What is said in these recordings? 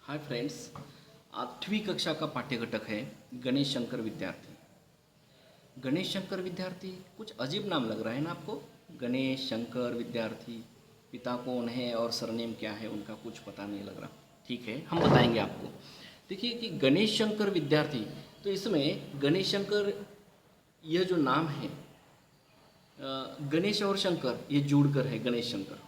Hi friends, 8वीं कक्षा का पाठ्यघटक है गणेश शंकर विद्यार्थी। गणेश शंकर विद्यार्थी कुछ अजीब नाम लग रहा है ना आपको? गणेश शंकर विद्यार्थी, पिता कौन है और सरनेम क्या है उनका कुछ पता नहीं लग रहा। ठीक है, हम बताएंगे आपको। देखिए कि गणेश शंकर विद्यार्थी, तो इसमें गणेश शंकर यह जो नाम है, गणेश और शंकर ये जुड़कर है गणेश शंकर।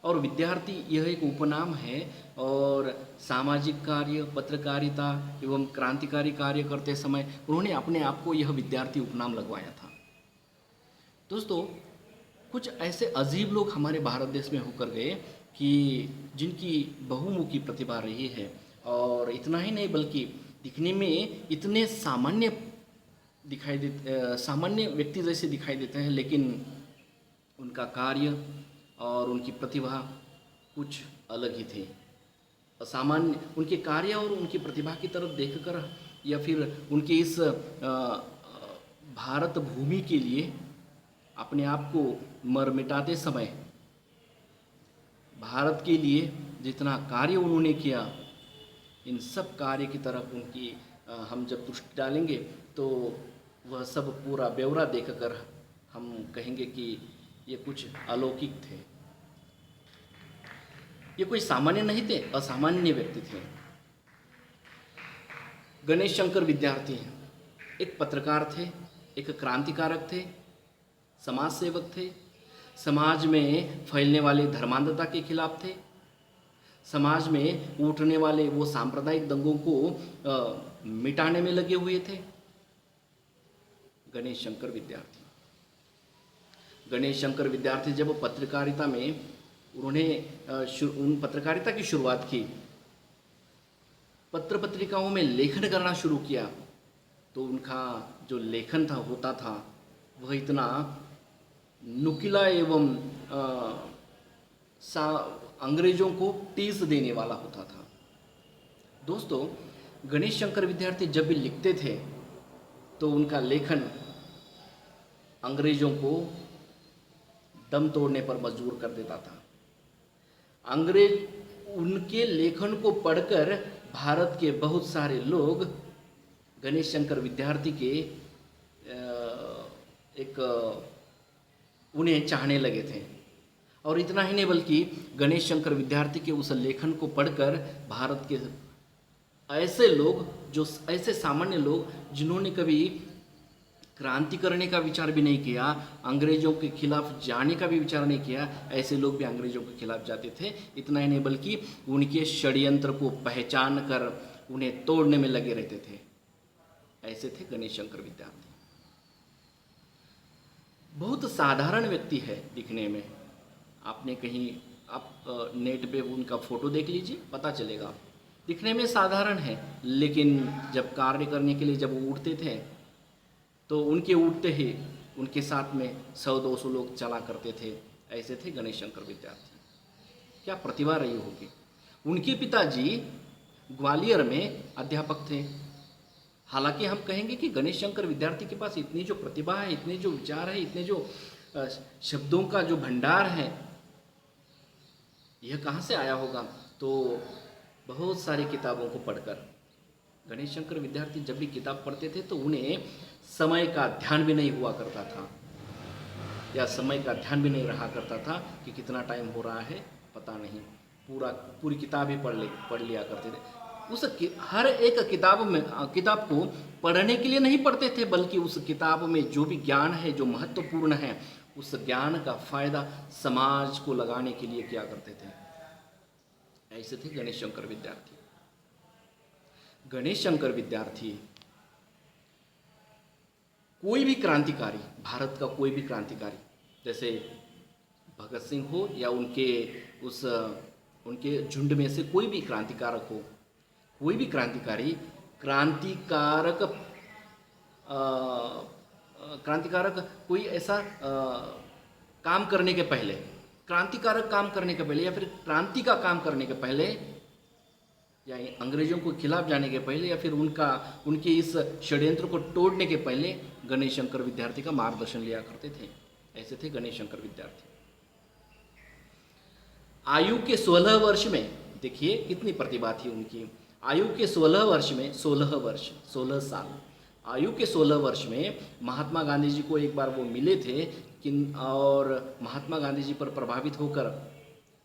और विद्यार्थी यह एक उपनाम है। और सामाजिक कार्य, पत्रकारिता एवं क्रांतिकारी कार्य करते समय उन्होंने अपने आप को यह विद्यार्थी उपनाम लगवाया था। दोस्तों, कुछ ऐसे अजीब लोग हमारे भारत देश में होकर गए कि जिनकी बहुमुखी प्रतिभा रही है, और इतना ही नहीं बल्कि दिखने में इतने सामान्य सामान्य व्यक्ति जैसे दिखाई देते हैं, लेकिन उनका कार्य और उनकी प्रतिभा कुछ अलग ही थे। असामान्य उनके कार्य और उनकी प्रतिभा की तरफ देखकर, या फिर उनके इस भारत भूमि के लिए अपने आप को मर मिटाते समय भारत के लिए जितना कार्य उन्होंने किया, इन सब कार्य की तरफ उनकी हम जब दृष्टि डालेंगे तो वह सब पूरा ब्यौरा देखकर हम कहेंगे कि ये कुछ अलौकिक थे। ये कोई सामान्य नहीं थे, असामान्य व्यक्ति थे। गणेश शंकर विद्यार्थी एक पत्रकार थे, एक क्रांतिकारक थे, समाज सेवक थे, समाज में फैलने वाले धर्मांधता के खिलाफ थे, समाज में उठने वाले वो सांप्रदायिक दंगों को मिटाने में लगे हुए थे। गणेश शंकर विद्यार्थी जब पत्रकारिता में उन्होंने उन पत्रकारिता की शुरुआत की, पत्र पत्रिकाओं में लेखन करना शुरू किया, तो उनका जो लेखन होता था वह इतना नुकीला एवं अंग्रेजों को टीस देने वाला होता था। दोस्तों, गणेश शंकर विद्यार्थी जब भी लिखते थे तो उनका लेखन अंग्रेजों को दम तोड़ने पर मजबूर कर देता था। अंग्रेज उनके लेखन को पढ़कर भारत के बहुत सारे लोग गणेश शंकर विद्यार्थी के उन्हें चाहने लगे थे। और इतना ही नहीं बल्कि गणेश शंकर विद्यार्थी के उस लेखन को पढ़कर भारत के ऐसे लोग, जो ऐसे सामान्य लोग जिन्होंने कभी क्रांति करने का विचार भी नहीं किया, अंग्रेजों के खिलाफ जाने का भी विचार नहीं किया, ऐसे लोग भी अंग्रेजों के खिलाफ जाते थे। इतना ही नहीं बल्कि उनके षड्यंत्र को पहचान कर उन्हें तोड़ने में लगे रहते थे। ऐसे थे गणेश शंकर विद्यार्थी। बहुत साधारण व्यक्ति है दिखने में। आपने कहीं आप नेट पे उनका फोटो देख लीजिए, पता चलेगा। दिखने में साधारण है, लेकिन जब कार्य करने के लिए जब वो उठते थे तो उनके उठते ही उनके साथ में 100-200 लोग चला करते थे। ऐसे थे गणेश शंकर विद्यार्थी। क्या प्रतिभा रही होगी। उनके पिताजी ग्वालियर में अध्यापक थे। हालांकि हम कहेंगे कि गणेश शंकर विद्यार्थी के पास इतनी जो प्रतिभा है, इतने जो विचार है, इतने जो शब्दों का जो भंडार है, यह कहाँ से आया होगा? तो बहुत सारी किताबों को पढ़कर। गणेश शंकर विद्यार्थी जब भी किताब पढ़ते थे तो उन्हें समय का ध्यान भी नहीं हुआ करता था, या समय का ध्यान भी नहीं रहा करता था कि कितना टाइम हो रहा है, पता नहीं। पूरी किताब ही पढ़ लिया करते थे। हर एक किताब को पढ़ने के लिए नहीं पढ़ते थे, बल्कि उस किताब में जो भी ज्ञान है, जो महत्वपूर्ण है, उस ज्ञान का फायदा समाज को लगाने के लिए किया करते थे। ऐसे थे गणेश शंकर विद्यार्थी। गणेश शंकर विद्यार्थी कोई भी क्रांतिकारी, भारत का कोई भी क्रांतिकारी, जैसे भगत सिंह हो या उनके झुंड में से कोई भी क्रांतिकारक हो, कोई भी क्रांतिकारक कोई ऐसा काम करने के पहले, क्रांतिकारक काम करने के पहले, या फिर क्रांति का काम करने के पहले, या अंग्रेजों को खिलाफ जाने के पहले, या फिर उनके इस षड्यंत्र को तोड़ने के पहले गणेश शंकर विद्यार्थी का मार्गदर्शन लिया करते थे। ऐसे थे गणेश शंकर विद्यार्थी। आयु के 16 वर्ष में देखिए कितनी प्रतिभा थी उनकी। आयु के 16 वर्ष में, 16 साल, आयु के 16 वर्ष में महात्मा गांधी जी को एक बार वो मिले थे और महात्मा गांधी जी पर प्रभावित होकर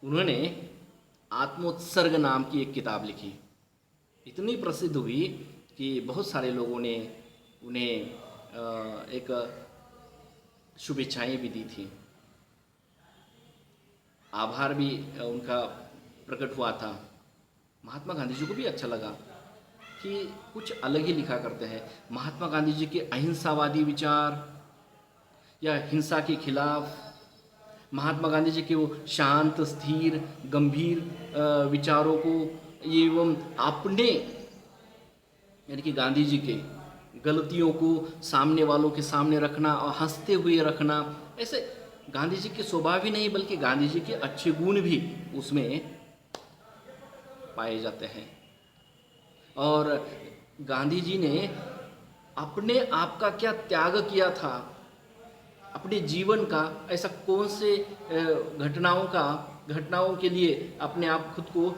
उन्होंने आत्मोत्सर्ग नाम की एक किताब लिखी। इतनी प्रसिद्ध हुई कि बहुत सारे लोगों ने उन्हें एक शुभेच्छाएं भी दी थी, आभार भी उनका प्रकट हुआ था। महात्मा गांधी जी को भी अच्छा लगा कि कुछ अलग ही लिखा करते हैं। महात्मा गांधी जी के अहिंसावादी विचार या हिंसा के खिलाफ, महात्मा गांधी जी के वो शांत, स्थिर, गंभीर विचारों को एवं अपने यानी कि गांधी जी के गलतियों को सामने वालों के सामने रखना और हंसते हुए रखना, ऐसे गांधी जी के स्वभाव ही नहीं बल्कि गांधी जी के अच्छे गुण भी उसमें पाए जाते हैं। और गांधी जी ने अपने आप का क्या त्याग किया था, अपने जीवन का ऐसा कौन से घटनाओं के लिए अपने आप खुद को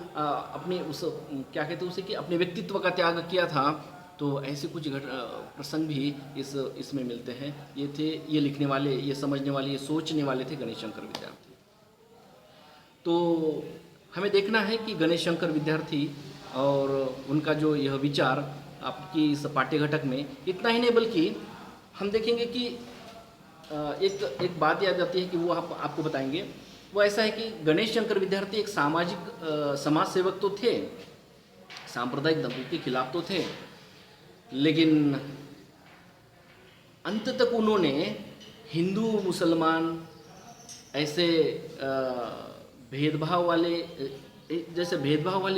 अपने उस क्या कहते हैं उसे कि अपने व्यक्तित्व का त्याग किया था। तो ऐसे कुछ प्रसंग भी इसमें मिलते हैं। ये लिखने वाले, ये समझने वाले, ये सोचने वाले थे गणेश शंकर विद्यार्थी। तो हमें देखना है कि गणेश शंकर विद्यार्थी और उनका जो यह विचार आपकी इस पाठ्य घटक में इतना ही नहीं बल्कि हम देखेंगे कि एक बात याद आती है कि वो आपको बताएंगे। वो ऐसा है कि गणेश शंकर विद्यार्थी एक समाज सेवक तो थे, सांप्रदायिक दंगों के खिलाफ तो थे, लेकिन अंत तक उन्होंने हिंदू मुसलमान ऐसे भेदभाव वाले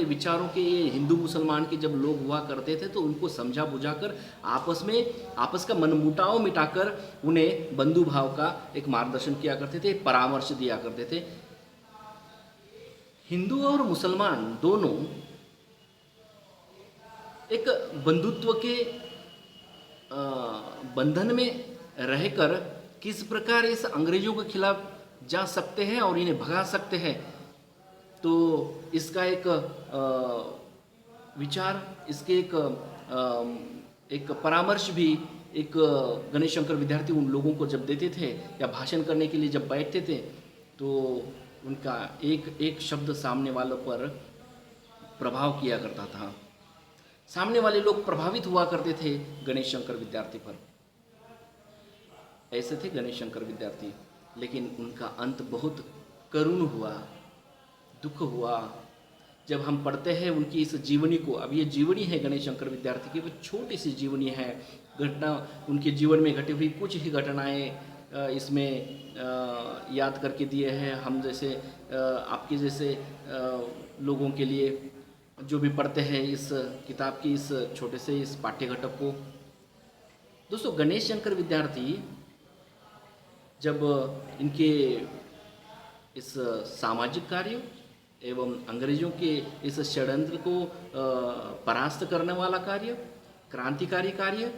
विचारों के, ये हिंदू मुसलमान के जब लोग हुआ करते थे तो उनको समझा बुझाकर आपस का मनमुटाव मिटाकर उन्हें बंधु भाव का एक मार्गदर्शन किया करते थे, परामर्श दिया करते थे। हिंदू और मुसलमान दोनों एक बंधुत्व के बंधन में रहकर किस प्रकार इस अंग्रेजों के खिलाफ जा सकते हैं और इन्हें भगा सकते हैं, तो इसका एक विचार, इसके एक परामर्श भी एक गणेश शंकर विद्यार्थी उन लोगों को जब देते थे या भाषण करने के लिए जब बैठते थे तो उनका एक शब्द सामने वालों पर प्रभाव किया करता था। सामने वाले लोग प्रभावित हुआ करते थे गणेश शंकर विद्यार्थी पर। ऐसे थे गणेश शंकर विद्यार्थी, लेकिन उनका अंत बहुत करुण हुआ, दुख हुआ। जब हम पढ़ते हैं उनकी इस जीवनी को, अब ये जीवनी है गणेश शंकर विद्यार्थी की, वो छोटी सी जीवनी है, घटना उनके जीवन में घटी हुई कुछ ही घटनाएं इसमें याद करके दिए हैं। हम जैसे आपके जैसे लोगों के लिए जो भी पढ़ते हैं इस किताब की इस छोटे से इस पाठ्य घटक को। दोस्तों, गणेश शंकर विद्यार्थी जब इनके इस सामाजिक कार्य एवं अंग्रेजों के इस षड्यंत्र को परास्त करने वाला कार्य, क्रांतिकारी कार्य,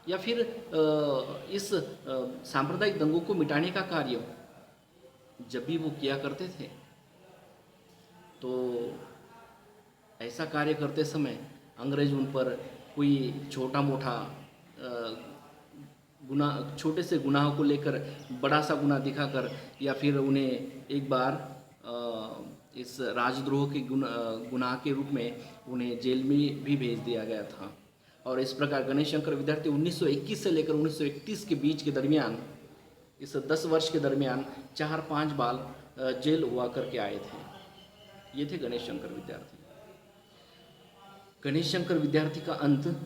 या फिर इस सांप्रदायिक दंगों को मिटाने का कार्य जब भी वो किया करते थे, तो ऐसा कार्य करते समय अंग्रेज उन पर कोई छोटा मोटा छोटे से गुनाह को लेकर बड़ा सा गुनाह दिखाकर या फिर उन्हें एक बार इस राजद्रोह के गुनाह के रूप में उन्हें जेल में भी भेज दिया गया था। और इस प्रकार गणेश शंकर विद्यार्थी 1921 से लेकर 1931 के बीच के दरमियान, इस 10 वर्ष के दरमियान 4-5 बार जेल हुआ करके आए थे। ये थे गणेश शंकर विद्यार्थी। गणेश शंकर विद्यार्थी का अंत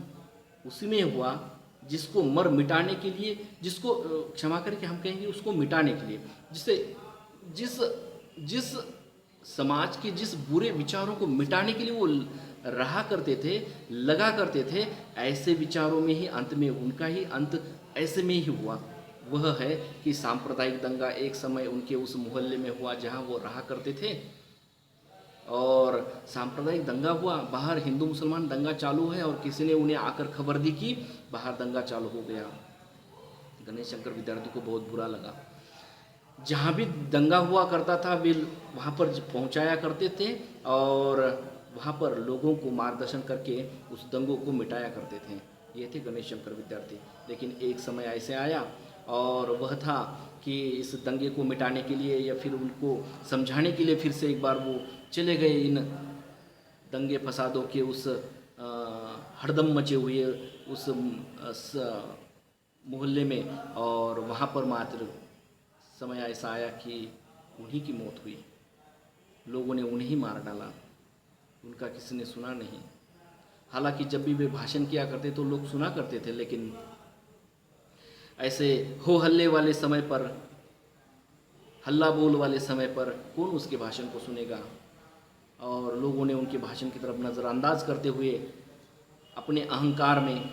उसी में हुआ जिसको मर मिटाने के लिए, जिसको क्षमा करके हम कहेंगे उसको मिटाने के लिए, जिसे जिस समाज के जिस बुरे विचारों को मिटाने के लिए वो रहा करते थे, लगा करते थे, ऐसे विचारों में ही अंत में उनका ही अंत ऐसे में ही हुआ। वह है कि सांप्रदायिक दंगा एक समय उनके उस मोहल्ले में हुआ जहां वो रहा करते थे, और सांप्रदायिक दंगा हुआ, बाहर हिंदू मुसलमान दंगा चालू है और किसी ने उन्हें आकर खबर दी कि बाहर दंगा चालू हो गया। गणेश शंकर विद्यार्थी को बहुत बुरा लगा। जहाँ भी दंगा हुआ करता था वे वहाँ पर पहुँचाया करते थे और वहाँ पर लोगों को मार्गदर्शन करके उस दंगों को मिटाया करते थे। ये थे गणेश शंकर विद्यार्थी। लेकिन एक समय ऐसे आया और वह था कि इस दंगे को मिटाने के लिए या फिर उनको समझाने के लिए फिर से एक बार वो चले गए इन दंगे फसादों के उस हड़दम मचे हुए उस मोहल्ले में, और वहाँ पर मात्र समय ऐसा आया कि उन्हीं की मौत हुई। लोगों ने उन्हें ही मार डाला, उनका किसी ने सुना नहीं। हालांकि जब भी वे भाषण किया करते तो लोग सुना करते थे, लेकिन ऐसे हो हल्ले वाले समय पर, हल्ला बोल वाले समय पर कौन उसके भाषण को सुनेगा। और लोगों ने उनके भाषण की तरफ नज़रअंदाज करते हुए अपने अहंकार में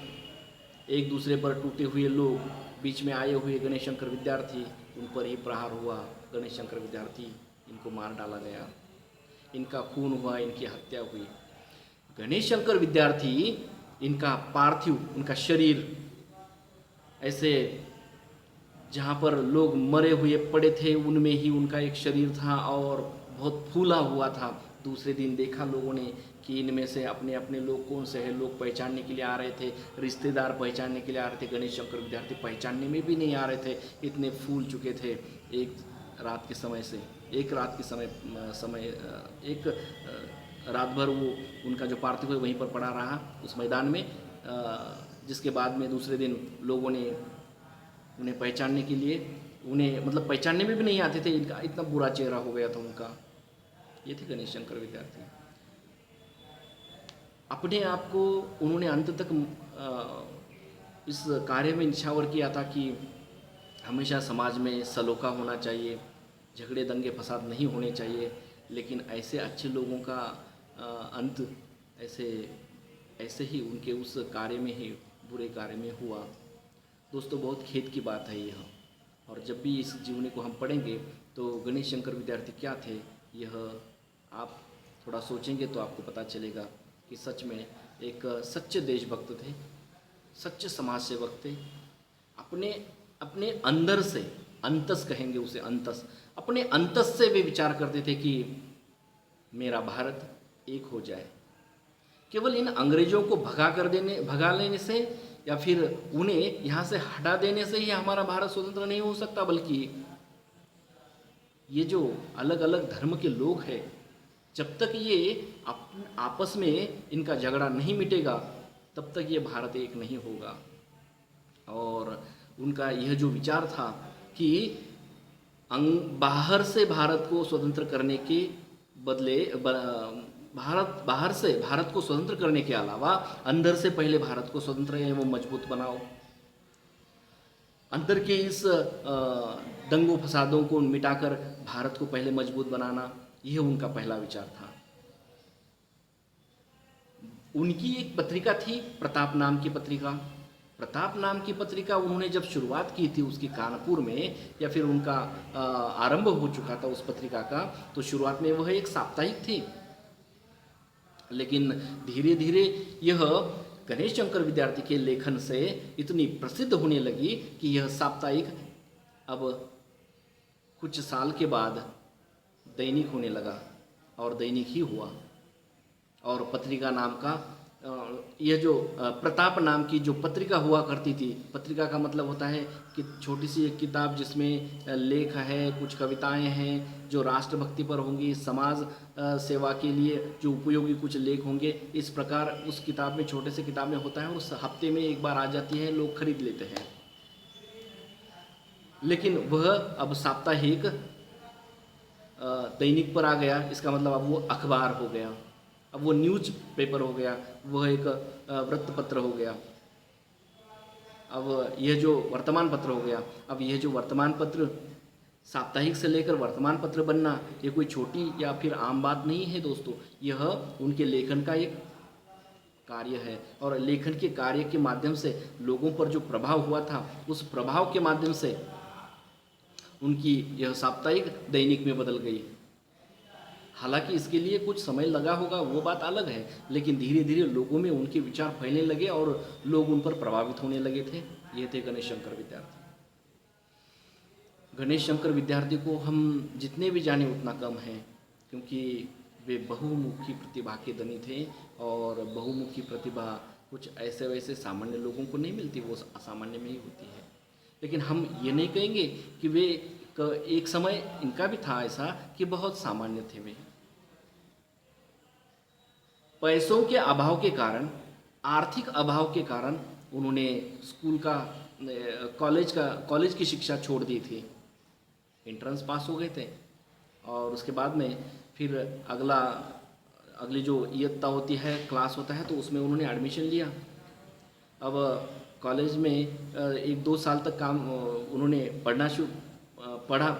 एक दूसरे पर टूटे हुए लोग, बीच में आए हुए गणेश शंकर विद्यार्थी, उन पर ही प्रहार हुआ। गणेश शंकर विद्यार्थी, इनको मार डाला गया, इनका खून हुआ, इनकी हत्या हुई। गणेश शंकर विद्यार्थी, इनका पार्थिव, उनका शरीर ऐसे जहाँ पर लोग मरे हुए पड़े थे उनमें ही उनका एक शरीर था और बहुत फूला हुआ था। दूसरे दिन देखा लोगों ने कि इनमें से अपने अपने लोग कौन से हैं, लोग पहचानने के लिए आ रहे थे, रिश्तेदार पहचानने के लिए आ रहे थे। गणेश शंकर विद्यार्थी पहचानने में भी नहीं आ रहे थे, इतने फूल चुके थे। एक रात के समय से, एक रात के समय एक रात भर वो उनका जो पार्थिव है वहीं पर पड़ा रहा उस मैदान में, जिसके बाद में दूसरे दिन लोगों ने उन्हें पहचानने के लिए, उन्हें मतलब पहचानने में भी नहीं आते थे, इनका इतना बुरा चेहरा हो गया था उनका। ये थे गणेश शंकर विद्यार्थी। अपने आप को उन्होंने अंत तक इस कार्य में निछावर किया था कि हमेशा समाज में सलोखा होना चाहिए, झगड़े दंगे फसाद नहीं होने चाहिए। लेकिन ऐसे अच्छे लोगों का अंत ऐसे ही उनके उस कार्य में ही, बुरे कार्य में हुआ। दोस्तों, बहुत खेद की बात है यह। और जब भी इस जीवनी को हम पढ़ेंगे तो गणेश शंकर विद्यार्थी क्या थे, यह आप थोड़ा सोचेंगे तो आपको पता चलेगा कि सच में एक सच्चे देशभक्त थे, सच्चे समाज सेवक थे। अपने अपने अंदर से, अंतस कहेंगे उसे, अंतस, अपने अंतस से वे विचार करते थे कि मेरा भारत एक हो जाए। केवल इन अंग्रेजों को भगा लेने से या फिर उन्हें यहाँ से हटा देने से ही हमारा भारत स्वतंत्र नहीं हो सकता, बल्कि ये जो अलग अलग धर्म के लोग हैं, जब तक ये आपस में इनका झगड़ा नहीं मिटेगा तब तक ये भारत एक नहीं होगा। और उनका यह जो विचार था कि बाहर से भारत को स्वतंत्र करने के बदले बाहर से भारत को स्वतंत्र करने के अलावा अंदर से पहले भारत को स्वतंत्र एवं मजबूत बनाओ। अंदर के इस दंगों फसादों को मिटाकर भारत को पहले मजबूत बनाना, यह उनका पहला विचार था। उनकी एक पत्रिका थी, प्रताप नाम की पत्रिका। प्रताप नाम की पत्रिका उन्होंने जब शुरुआत की थी उसकी कानपुर में, या फिर उनका आरंभ हो चुका था उस पत्रिका का, तो शुरुआत में वह एक साप्ताहिक थी। लेकिन धीरे धीरे यह गणेश शंकर विद्यार्थी के लेखन से इतनी प्रसिद्ध होने लगी कि यह साप्ताहिक अब कुछ साल के बाद दैनिक होने लगा, और दैनिक ही हुआ। और पत्रिका नाम का यह जो प्रताप नाम की जो पत्रिका हुआ करती थी, पत्रिका का मतलब होता है कि छोटी सी एक किताब जिसमें लेख है, कुछ कविताएं हैं जो राष्ट्रभक्ति पर होंगी, समाज सेवा के लिए जो उपयोगी कुछ लेख होंगे। इस प्रकार उस किताब में, छोटे से किताब में होता है, उस हफ्ते में एक बार आ जाती है, लोग खरीद लेते हैं। लेकिन वह अब साप्ताहिक दैनिक पर आ गया। इसका मतलब अब वो अखबार हो गया, अब वो न्यूज़ पेपर हो गया, वह एक वृत्तपत्र हो गया। अब यह जो वर्तमान पत्र हो गया, अब यह जो वर्तमान पत्र, साप्ताहिक से लेकर वर्तमान पत्र बनना, ये कोई छोटी या फिर आम बात नहीं है दोस्तों। यह उनके लेखन का एक कार्य है, और लेखन के कार्य के माध्यम से लोगों पर जो प्रभाव हुआ था, उस प्रभाव के माध्यम से उनकी यह साप्ताहिक दैनिक में बदल गई। हालांकि इसके लिए कुछ समय लगा होगा, वो बात अलग है, लेकिन धीरे धीरे लोगों में उनके विचार फैलने लगे और लोग उन पर प्रभावित होने लगे थे। ये थे गणेश शंकर विद्यार्थी। गणेश शंकर विद्यार्थी को हम जितने भी जाने उतना कम है, क्योंकि वे बहुमुखी प्रतिभा के धनी थे, और बहुमुखी प्रतिभा कुछ ऐसे वैसे सामान्य लोगों को नहीं मिलती, वो असामान्य में ही होती है। लेकिन हम ये नहीं कहेंगे कि वे एक समय इनका भी था ऐसा कि बहुत सामान्य थे वे। पैसों के अभाव के कारण, आर्थिक अभाव के कारण उन्होंने स्कूल का कॉलेज की शिक्षा छोड़ दी थी। एंट्रेंस पास हो गए थे और उसके बाद में फिर अगली जो इयत्ता होती है, क्लास होता है, तो उसमें उन्होंने एडमिशन लिया। अब कॉलेज में 1-2 साल तक उन्होंने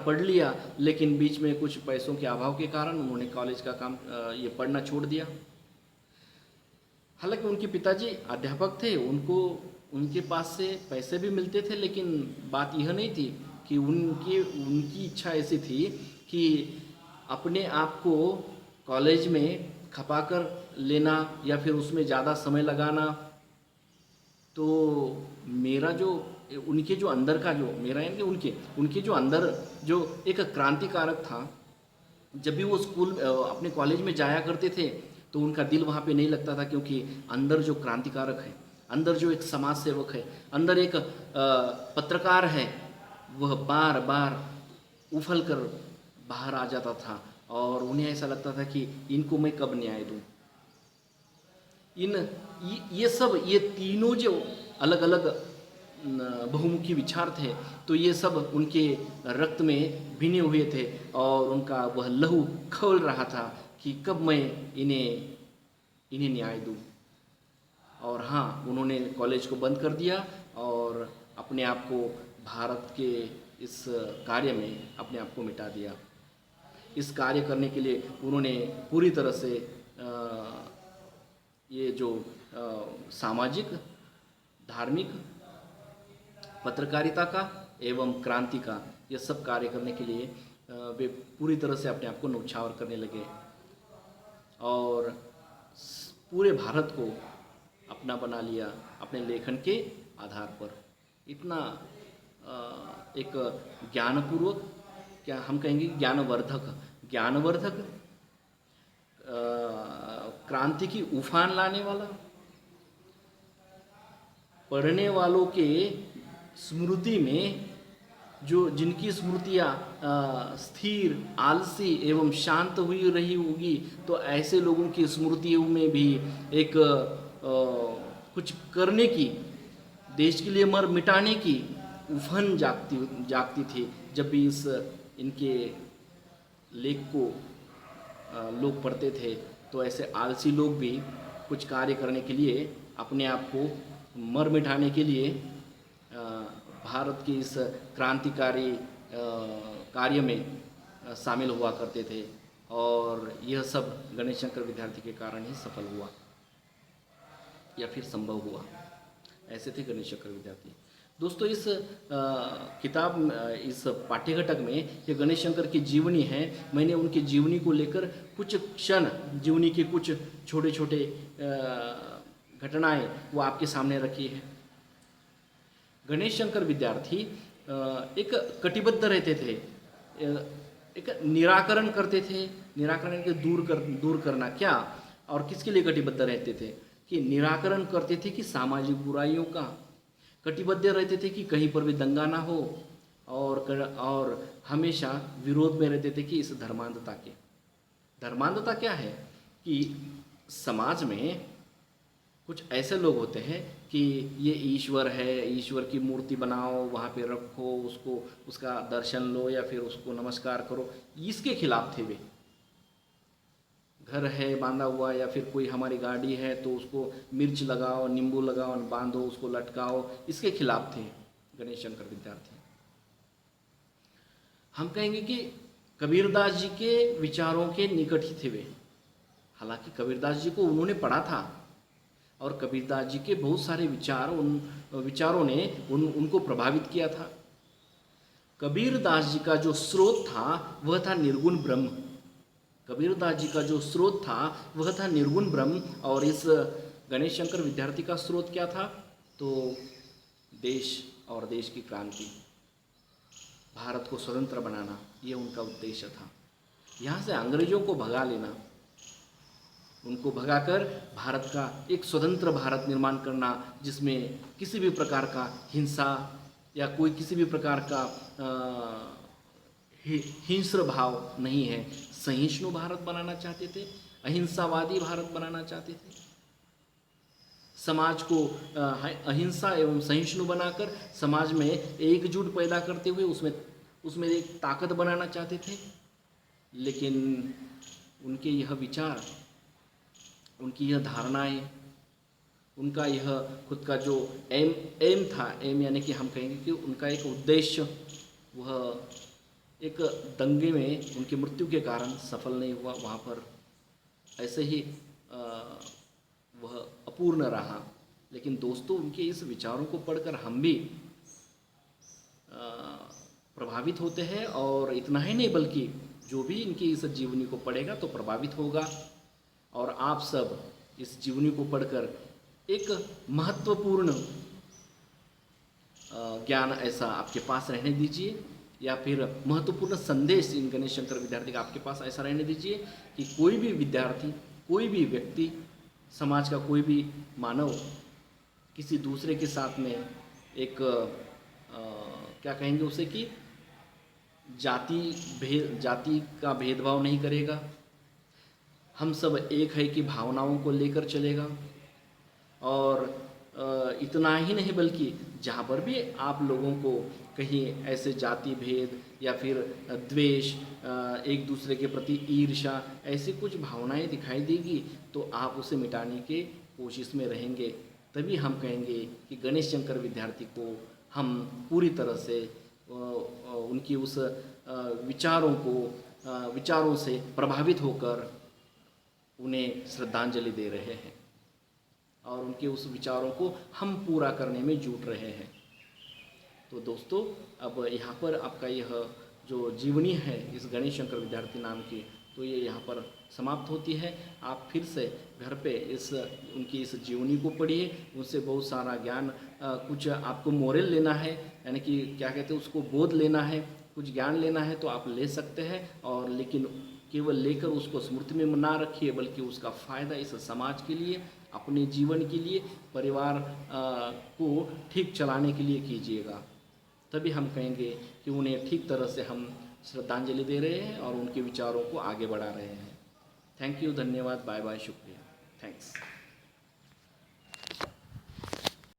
पढ़ लिया, लेकिन बीच में कुछ पैसों के अभाव के कारण उन्होंने कॉलेज का काम ये पढ़ना छोड़ दिया। हालांकि उनके पिताजी अध्यापक थे, उनके पास से पैसे भी मिलते थे, लेकिन बात यह नहीं थी कि उनकी इच्छा ऐसी थी कि अपने आप को कॉलेज में खपा कर लेना या फिर उसमें ज़्यादा समय लगाना। तो मेरा जो उनके जो अंदर का जो मेरा यानी कि उनके जो अंदर जो एक क्रांतिकारक था, जब भी वो स्कूल अपने कॉलेज में जाया करते थे तो उनका दिल वहाँ पे नहीं लगता था, क्योंकि अंदर जो क्रांतिकारक है, अंदर जो एक समाज सेवक है, अंदर एक पत्रकार है, वह बार बार उफल कर बाहर आ जाता था और उन्हें ऐसा लगता था कि इनको मैं कब न्याय दूँ। ये तीनों जो अलग अलग बहुमुखी विचार थे, तो ये सब उनके रक्त में भिने हुए थे और उनका वह लहू खौल रहा था कि कब मैं इन्हें न्याय दूँ। और हाँ, उन्होंने कॉलेज को बंद कर दिया और अपने आप को भारत के इस कार्य में अपने आप को मिटा दिया। इस कार्य करने के लिए उन्होंने पूरी तरह से ये जो सामाजिक, धार्मिक, पत्रकारिता का एवं क्रांति का ये सब कार्य करने के लिए वे पूरी तरह से अपने आप को न्यौछावर करने लगे और पूरे भारत को अपना बना लिया अपने लेखन के आधार पर। इतना एक ज्ञानपूर्वक, क्या हम कहेंगे, ज्ञानवर्धक क्रांति की उफान लाने वाला, पढ़ने वालों के स्मृति में जिनकी स्मृतियाँ स्थिर, आलसी एवं शांत हुई रही होगी, तो ऐसे लोगों की स्मृतियों में भी एक कुछ करने की, देश के लिए मर मिटाने की उफन जागती थी। जब भी इनके लेख को लोग पढ़ते थे, तो ऐसे आलसी लोग भी कुछ कार्य करने के लिए, अपने आप को मर मिटाने के लिए भारत के इस क्रांतिकारी कार्य में शामिल हुआ करते थे। और यह सब गणेश शंकर विद्यार्थी के कारण ही सफल हुआ या फिर संभव हुआ। ऐसे थे गणेश शंकर विद्यार्थी। दोस्तों, इस इस पाठ्यघटक में ये गणेश शंकर की जीवनी है। मैंने उनकी जीवनी को लेकर कुछ क्षण, जीवनी के कुछ छोटे छोटे घटनाएं वो आपके सामने रखी है। गणेश शंकर विद्यार्थी एक कटिबद्ध रहते थे, एक निराकरण करते थे। निराकरण के दूर करना क्या और किसके लिए कटिबद्ध रहते थे? कि निराकरण करते थे कि सामाजिक बुराइयों का। कटिबद्ध रहते थे कि कहीं पर भी दंगा ना हो, और हमेशा विरोध में रहते थे कि इस धर्मांधता के। धर्मांधता क्या है? कि समाज में कुछ ऐसे लोग होते हैं कि ये ईश्वर है, ईश्वर की मूर्ति बनाओ, वहाँ पे रखो, उसका दर्शन लो या फिर उसको नमस्कार करो। इसके खिलाफ थे वे। घर है बांधा हुआ या फिर कोई हमारी गाड़ी है तो उसको मिर्च लगाओ, नींबू लगाओ, बांधो, उसको लटकाओ, इसके खिलाफ थे गणेश शंकर विद्यार्थी। हम कहेंगे कि कबीरदास जी के विचारों के निकट ही थे वे। हालांकि कबीरदास जी को उन्होंने पढ़ा था और कबीरदास जी के बहुत सारे विचार, उन विचारों ने उनको प्रभावित किया था। कबीरदास जी का जो स्रोत था वह था निर्गुण ब्रह्म। कबीरदास जी का जो स्रोत था वह था निर्गुण ब्रह्म। और इस गणेश शंकर विद्यार्थी का स्रोत क्या था? तो देश और देश की क्रांति, भारत को स्वतंत्र बनाना, ये उनका उद्देश्य था। यहाँ से अंग्रेजों को भगा लेना, उनको भगाकर भारत का एक स्वतंत्र भारत निर्माण करना, जिसमें किसी भी प्रकार का हिंसा या कोई किसी भी प्रकार का हिंस्र भाव नहीं है। सहिष्णु भारत बनाना चाहते थे, अहिंसावादी भारत बनाना चाहते थे। समाज को अहिंसा एवं सहिष्णु बनाकर समाज में एकजुट पैदा करते हुए उसमें एक ताकत बनाना चाहते थे। लेकिन उनके यह विचार, उनकी यह धारणाएं, उनका यह खुद का जो एम था, एम यानी कि हम कहेंगे कि उनका एक उद्देश्य, वह एक दंगे में उनकी मृत्यु के कारण सफल नहीं हुआ। वहाँ पर ऐसे ही वह अपूर्ण रहा। लेकिन दोस्तों, उनके इस विचारों को पढ़कर हम भी प्रभावित होते हैं, और इतना ही नहीं बल्कि जो भी इनकी इस जीवनी को पढ़ेगा तो प्रभावित होगा। और आप सब इस जीवनी को पढ़कर एक महत्वपूर्ण ज्ञान ऐसा आपके पास रहने दीजिए, या फिर महत्वपूर्ण संदेश इन गणेश शंकर विद्यार्थी का आपके पास ऐसा रहने दीजिए कि कोई भी विद्यार्थी, कोई भी व्यक्ति, समाज का कोई भी मानव किसी दूसरे के साथ में एक क्या कहेंगे उसे कि जाति का भेदभाव नहीं करेगा। हम सब एक है कि भावनाओं को लेकर चलेगा। और इतना ही नहीं बल्कि जहाँ पर भी आप लोगों को कहीं ऐसे जाति भेद या फिर द्वेष, एक दूसरे के प्रति ईर्ष्या, ऐसी कुछ भावनाएं दिखाई देगी तो आप उसे मिटाने के कोशिश में रहेंगे। तभी हम कहेंगे कि गणेश शंकर विद्यार्थी को हम पूरी तरह से उनकी उस विचारों से प्रभावित होकर उन्हें श्रद्धांजलि दे रहे हैं, और उनके उस विचारों को हम पूरा करने में जुट रहे हैं। तो दोस्तों, अब यहाँ पर आपका यह जो जीवनी है इस गणेश शंकर विद्यार्थी नाम की, तो ये यहाँ पर समाप्त होती है। आप फिर से घर पे उनकी इस जीवनी को पढ़िए, उनसे बहुत सारा ज्ञान, कुछ आपको मोरल लेना है, यानी कि क्या कहते हैं उसको, बोध लेना है, कुछ ज्ञान लेना है तो आप ले सकते हैं। और लेकिन केवल लेकर उसको स्मृति में ना रखिए, बल्कि उसका फ़ायदा इस समाज के लिए, अपने जीवन के लिए, परिवार को ठीक चलाने के लिए कीजिएगा। तभी हम कहेंगे कि उन्हें ठीक तरह से हम श्रद्धांजलि दे रहे हैं और उनके विचारों को आगे बढ़ा रहे हैं। थैंक यू, धन्यवाद, बाय बाय, शुक्रिया, थैंक्स।